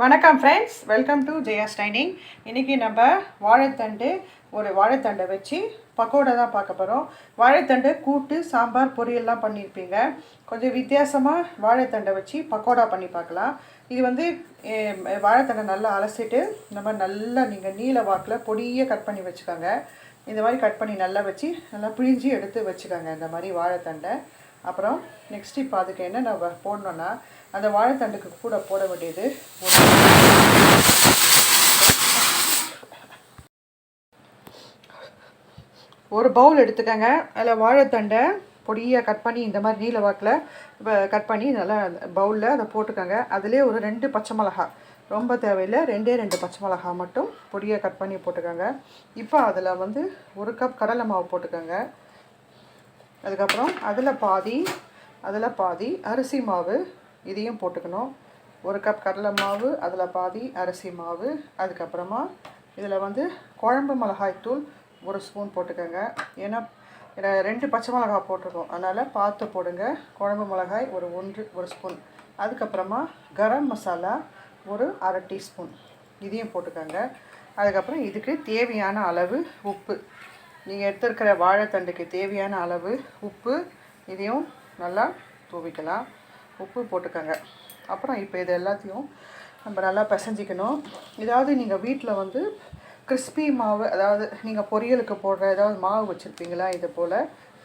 வணக்கம் friends, welcome to Jaya's dining. இன்றைக்கி நம்ம வாழைத்தண்டை வச்சு பக்கோடா தான் பார்க்க போகிறோம். வாழைத்தண்டு கூட்டு, சாம்பார், பொரியல்லாம் பண்ணியிருப்பீங்க. கொஞ்சம் வித்தியாசமாக வாழைத்தண்டை வச்சு பக்கோடா பண்ணி பார்க்கலாம். இது வாழைத்தண்டை நல்லா அலசிட்டு நம்ம நல்லா நீங்கள் நீல வாக்கில் பொடியை கட் பண்ணி வச்சுக்கோங்க. இந்த மாதிரி கட் பண்ணி நல்லா வச்சு நல்லா பிழிஞ்சி எடுத்து வச்சுக்கோங்க இந்த மாதிரி வாழைத்தண்டை. அப்புறம் நெக்ஸ்ட் இப்போ அதுக்கு என்ன நம்ம போடணுன்னா, அந்த வாழைத்தண்டுக்கு கூட போட வேண்டியது ஒரு பவுல் எடுத்துக்கோங்க. அதில் வாழைத்தண்டை பொடியாக கட் பண்ணி இந்த மாதிரி நீல வாக்கில் கட் பண்ணி நல்லா பவுலில் அதை போட்டுக்கோங்க. அதிலே ஒரு 2 பச்சை மிளகா, ரொம்ப தேவையில்லை, 2 பச்சை மிளகா மட்டும் பொடியாக கட் பண்ணி போட்டுக்கோங்க. இப்போ அதில் 1 கப் கடலை மாவு போட்டுக்கோங்க. அதுக்கப்புறம் அதில் பாதி அரிசி மாவு, இதையும் போட்டுக்கணும். 1 கப் கடலை மாவு, அதில் பாதி அரிசி மாவு. அதுக்கப்புறமா இதில் குழம்பு மிளகாய் தூள் 1 ஸ்பூன் போட்டுக்கோங்க. ஏன்னா 2 பச்சை மிளகாய் போட்டிருக்கோம், அதனால் பார்த்து போடுங்க. குழம்பு மிளகாய் ஒரு ஸ்பூன். அதுக்கப்புறமா கரம் மசாலா ஒரு அரை டீஸ்பூன், இதையும் போட்டுக்கோங்க. அதுக்கப்புறம் இதுக்கு தேவையான அளவு உப்பு, நீங்கள் எடுத்துருக்கிற வாழைத்தண்டுக்கு தேவையான அளவு உப்பு, இதையும் நல்லா தூவிக்கலாம். உப்பு போட்டுக்கோங்க. அப்புறம் இப்போ இது எல்லாத்தையும் நம்ம நல்லா பிசைஞ்சிக்கணும். ஏதாவது நீங்கள் வீட்டில் கிறிஸ்பி மாவு, அதாவது நீங்கள் பொரியலுக்கு போடுற ஏதாவது மாவு வச்சுருப்பீங்களா, இது போல்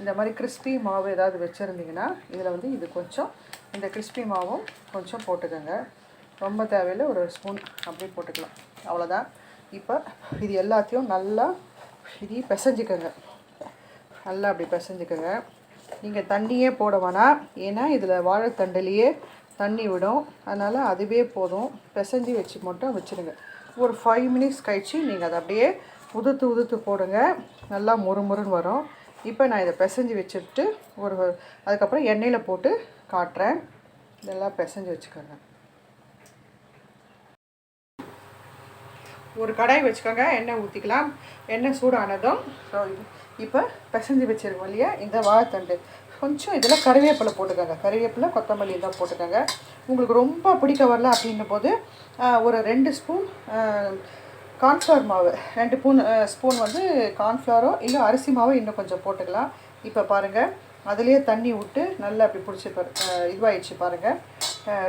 இந்த மாதிரி கிறிஸ்பி மாவு ஏதாவது வச்சுருந்தீங்கன்னா இதில் இது கொஞ்சம், இந்த கிறிஸ்பி மாவும் கொஞ்சம் போட்டுக்கோங்க. ரொம்ப தேவையில்லை, ஒரு ஸ்பூன் அப்படி போட்டுக்கலாம், அவ்வளோதான். இப்போ இது எல்லாத்தையும் நல்லா பிசைஞ்சிக்கோங்க. நல்லா அப்படி பிசைஞ்சிக்கோங்க. நீங்கள் தண்ணியே போட வேணாம், ஏன்னா இதில் வாழைத்தண்டுலேயே தண்ணி விடும், அதனால் அதுவே போதும். பிசைஞ்சி வச்சு மட்டும் வச்சுருங்க. ஒரு 5 மினிட்ஸ் கழித்து நீங்கள் அதை அப்படியே உதுத்து போடுங்க, நல்லா முறுமுறுன்னு வரும். இப்போ நான் இதை பிசைஞ்சி வச்சுட்டு அதுக்கப்புறம் எண்ணெயில் போட்டு காட்டுறேன். இதெல்லாம் பிசைஞ்சி வச்சுக்கோங்க. ஒரு கடாய் வச்சுக்கோங்க, எண்ணெய் ஊற்றிக்கலாம். எண்ணெய் சூடானதும் இப்போ பிசைஞ்சு வச்சுருக்கோம் இல்லையா இந்த வாழைத்தண்டு, கொஞ்சம் இதில் கறிவேப்பிலை போட்டுக்கோங்க. கறிவேப்பிலை, கொத்தமல்லி தான் போட்டுக்கோங்க. உங்களுக்கு ரொம்ப பிடிக்க வரல அப்படின்னும் போது ஒரு 2 ஸ்பூன் கார்ன்ஃப்ளவர் மாவு, 2 ஸ்பூன் கார்ன்ஃப்ளவரோ இல்லை அரிசி மாவோ இன்னும் கொஞ்சம் போட்டுக்கலாம். இப்போ பாருங்கள், அதுலேயே தண்ணி விட்டு நல்லா அப்படி பிடிச்சி இதுவாகிடுச்சு பாருங்கள்.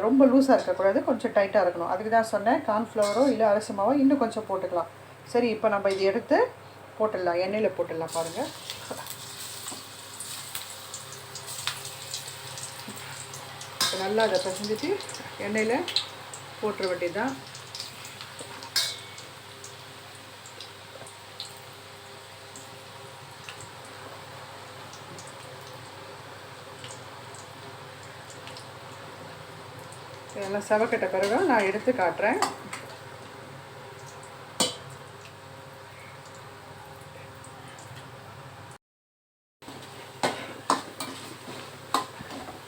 ரொம்ப லூஸாக இருக்கக்கூடாது, கொஞ்சம் டைட்டாக இருக்கணும். அதுக்கு தான் சொன்னேன், கார்ன்ஃப்ளவரோ இல்லை அரிசி மாவோ இன்னும் கொஞ்சம் போட்டுக்கலாம். சரி, இப்போ நம்ம இது எடுத்து போட்டுடலாம், எண்ணெயில் போட்டுடலாம். பாருங்கள், இப்போ நல்லா அதை பிசைஞ்சிட்டு எண்ணெயில் போட்டுற வேண்டியதுதான். எல்லாம் செவக்கட்ட பிறகு நான் எடுத்து காட்டுறேன்.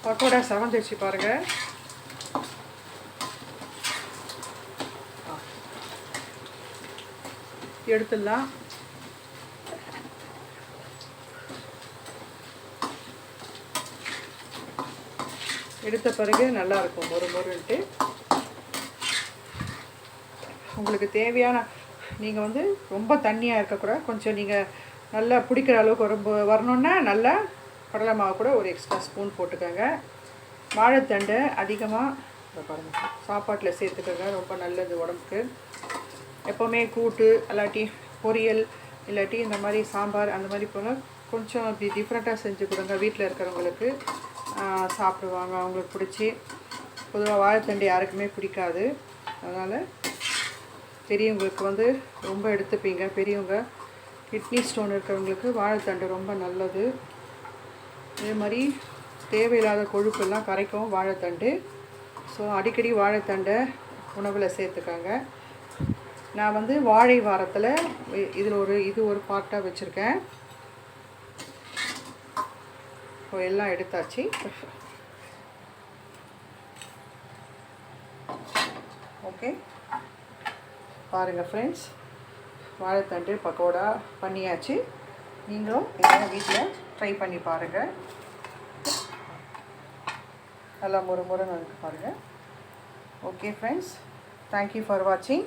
பக்கோடா செவந்துச்சு பாருங்கள். எடுத்துடலாம். எடுத்த பிறகு நல்லாயிருக்கும் மொறுன்ட்டு. உங்களுக்கு தேவையான, நீங்கள் ரொம்ப தண்ணியாக இருக்கக்கூடாது, கொஞ்சம் நீங்கள் நல்லா பிடிக்கிற அளவுக்கு ரொம்ப வரணுன்னா நல்லா கடலை மாவு கூட ஒரு எக்ஸ்ட்ரா ஸ்பூன் போட்டுக்கோங்க. வாழைத்தண்டை அதிகமாக பாருங்கள் சாப்பாட்டில் சேர்த்துக்கோங்க, ரொம்ப நல்லது உடம்புக்கு. எப்போவுமே கூட்டு இல்லாட்டி பொரியல் இல்லாட்டி இந்த மாதிரி சாம்பார் அந்த மாதிரி போல் கொஞ்சம் அப்படி டிஃப்ரெண்ட்டாக செஞ்சு கொடுங்க. வீட்டில் இருக்கிறவங்களுக்கு சாப்பிடுவாங்க, அவங்களுக்கு பிடிச்சி. பொதுவாக வாழைத்தண்டு யாருக்குமே பிடிக்காது, அதனால் பெரியவங்களுக்கு ரொம்ப எடுத்துப்பீங்க. பெரியவங்க கிட்னி ஸ்டோன் இருக்கிறவங்களுக்கு வாழைத்தண்டு ரொம்ப நல்லது. இதே மாதிரி தேவையில்லாத கொழுப்பெல்லாம் கரைக்கும் வாழைத்தண்டு. ஸோ அடிக்கடி வாழைத்தண்டை உணவில் சேர்த்துக்காங்க. நான் வாழை வாரத்தில் இது ஒரு பார்ட்டாக வச்சுருக்கேன். இப்போ எல்லாம் எடுத்தாச்சு. ஓகே, பாருங்கள் ஃப்ரெண்ட்ஸ், வாழைத்தண்டு பக்கோடா பண்ணியாச்சு. நீங்களும் எல்லாம் வீட்டில் ட்ரை பண்ணி பாருங்கள். நல்லா முறுமுறுன்னு பாருங்கள். ஓகே ஃப்ரெண்ட்ஸ், தேங்க்யூ ஃபார் வாட்சிங்.